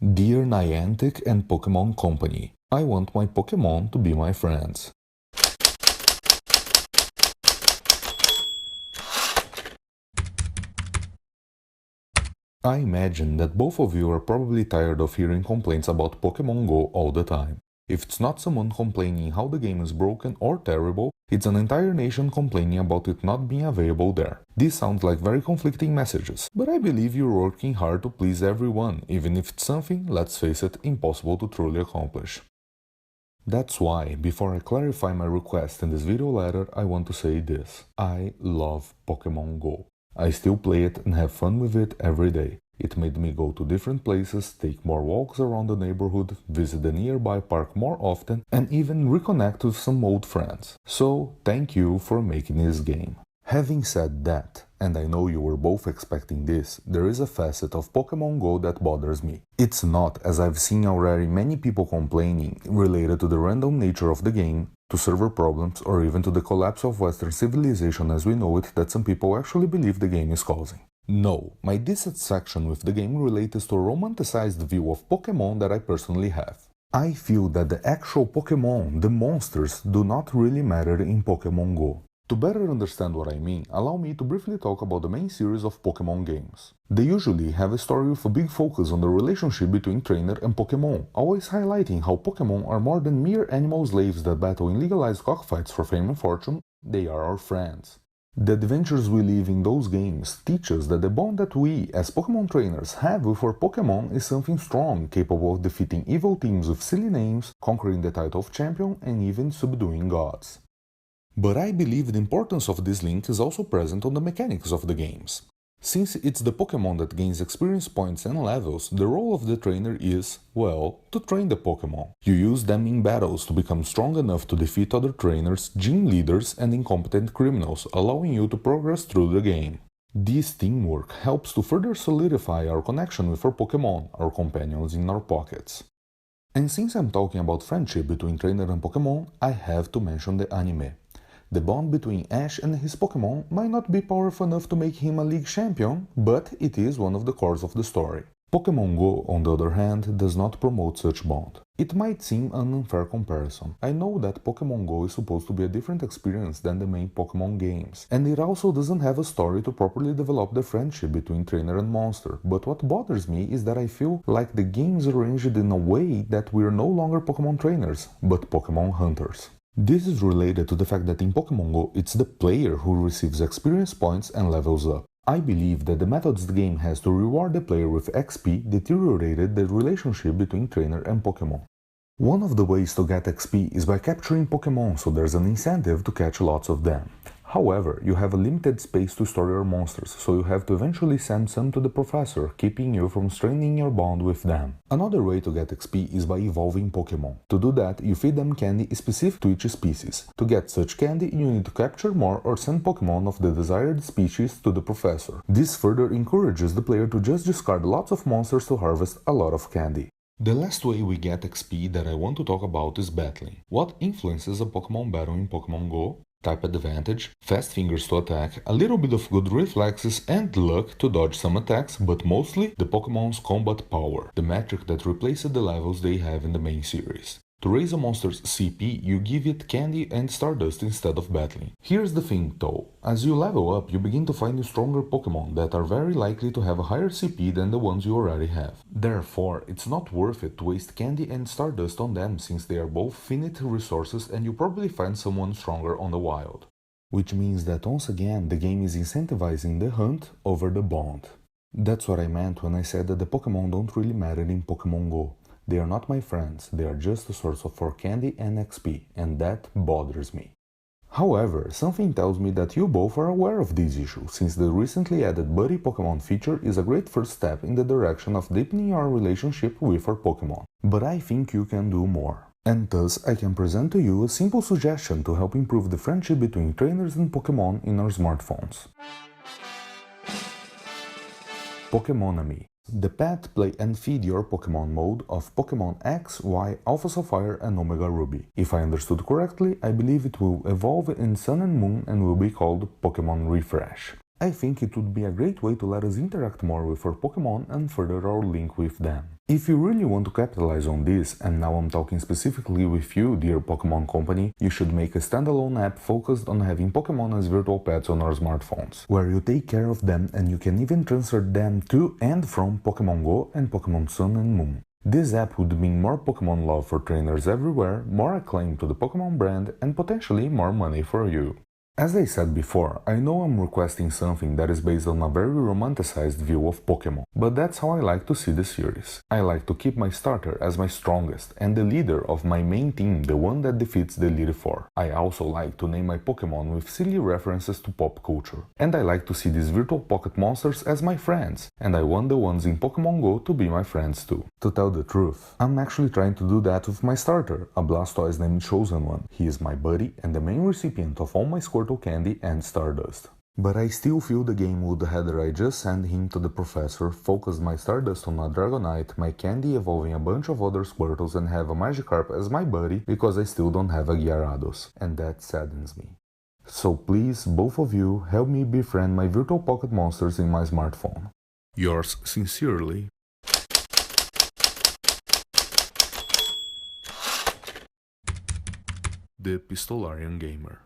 Dear Niantic and Pokémon Company, I want my Pokémon to be my friends. I imagine that both of you are probably tired of hearing complaints about Pokémon Go all the time. If it's not someone complaining how the game is broken or terrible, it's an entire nation complaining about it not being available there. These sound like very conflicting messages, but I believe you're working hard to please everyone, even if it's something, let's face it, impossible to truly accomplish. That's why, before I clarify my request in this video letter, I want to say this. I love Pokémon Go. I still play it and have fun with it every day. It made me go to different places, take more walks around the neighborhood, visit the nearby park more often, and even reconnect with some old friends. So, thank you for making this game. Having said that, and I know you were both expecting this, there is a facet of Pokémon Go that bothers me. It's not, as I've seen already many people complaining, related to the random nature of the game, to server problems, or even to the collapse of Western civilization as we know it that some people actually believe the game is causing. No, my dissatisfaction with the game relates to a romanticized view of Pokémon that I personally have. I feel that the actual Pokémon, the monsters, do not really matter in Pokémon Go. To better understand what I mean, allow me to briefly talk about the main series of Pokémon games. They usually have a story with a big focus on the relationship between trainer and Pokémon, always highlighting how Pokémon are more than mere animal slaves that battle in legalized cockfights for fame and fortune, they are our friends. The adventures we live in those games teach us that the bond that we, as Pokémon trainers, have with our Pokémon is something strong, capable of defeating evil teams with silly names, conquering the title of champion, and even subduing gods. But I believe the importance of this link is also present on the mechanics of the games. Since it's the Pokémon that gains experience points and levels, the role of the trainer is, well, to train the Pokémon. You use them in battles to become strong enough to defeat other trainers, gym leaders, and incompetent criminals, allowing you to progress through the game. This teamwork helps to further solidify our connection with our Pokémon, our companions in our pockets. And since I'm talking about friendship between trainer and Pokémon, I have to mention the anime. The bond between Ash and his Pokémon might not be powerful enough to make him a league champion, but it is one of the cores of the story. Pokémon Go, on the other hand, does not promote such bond. It might seem an unfair comparison. I know that Pokémon Go is supposed to be a different experience than the main Pokémon games, and it also doesn't have a story to properly develop the friendship between trainer and monster, but what bothers me is that I feel like the game is arranged in a way that we're no longer Pokémon trainers, but Pokémon hunters. This is related to the fact that in Pokémon Go, it's the player who receives experience points and levels up. I believe that the methods the game has to reward the player with XP deteriorated the relationship between trainer and Pokémon. One of the ways to get XP is by capturing Pokémon, so there's an incentive to catch lots of them. However, you have a limited space to store your monsters, so you have to eventually send some to the professor, keeping you from straining your bond with them. Another way to get XP is by evolving Pokémon. To do that, you feed them candy specific to each species. To get such candy, you need to capture more or send Pokémon of the desired species to the professor. This further encourages the player to just discard lots of monsters to harvest a lot of candy. The last way we get XP that I want to talk about is battling. What influences a Pokémon battle in Pokémon Go? Type advantage, fast fingers to attack, a little bit of good reflexes and luck to dodge some attacks, but mostly the Pokémon's combat power, the metric that replaces the levels they have in the main series. To raise a monster's CP, you give it candy and stardust instead of battling. Here's the thing though, as you level up, you begin to find stronger Pokémon that are very likely to have a higher CP than the ones you already have. Therefore, it's not worth it to waste candy and stardust on them since they are both finite resources and you probably find someone stronger on the wild. Which means that once again, the game is incentivizing the hunt over the bond. That's what I meant when I said that the Pokémon don't really matter in Pokémon Go. They are not my friends, they are just a source for candy and XP, and that bothers me. However, something tells me that you both are aware of this issue, since the recently added Buddy Pokémon feature is a great first step in the direction of deepening our relationship with our Pokémon. But I think you can do more. And thus, I can present to you a simple suggestion to help improve the friendship between trainers and Pokémon in our smartphones. Pokémonami. The Pet, Play and Feed Your Pokémon mode of Pokémon X, Y, Alpha Sapphire and Omega Ruby. If I understood correctly, I believe it will evolve in Sun and Moon and will be called Pokémon Refresh. I think it would be a great way to let us interact more with our Pokémon and further our link with them. If you really want to capitalize on this, and now I'm talking specifically with you, dear Pokémon Company, you should make a standalone app focused on having Pokémon as virtual pets on our smartphones, where you take care of them and you can even transfer them to and from Pokémon Go and Pokémon Sun and Moon. This app would mean more Pokémon love for trainers everywhere, more acclaim to the Pokémon brand, and potentially more money for you. As I said before, I know I'm requesting something that is based on a very romanticized view of Pokémon, but that's how I like to see the series. I like to keep my starter as my strongest, and the leader of my main team the one that defeats the Elite Four. I also like to name my Pokémon with silly references to pop culture. And I like to see these virtual pocket monsters as my friends, and I want the ones in Pokémon Go to be my friends too. To tell the truth, I'm actually trying to do that with my starter, a Blastoise named Chosen One. He is my buddy and the main recipient of all my Squirtle candy and Stardust. But I still feel the game would rather I just send him to the professor, focus my Stardust on a Dragonite, my candy evolving a bunch of other Squirtles and have a Magikarp as my buddy because I still don't have a Gyarados, and that saddens me. So please, both of you, help me befriend my virtual pocket monsters in my smartphone. Yours sincerely, the Pistolarian Gamer.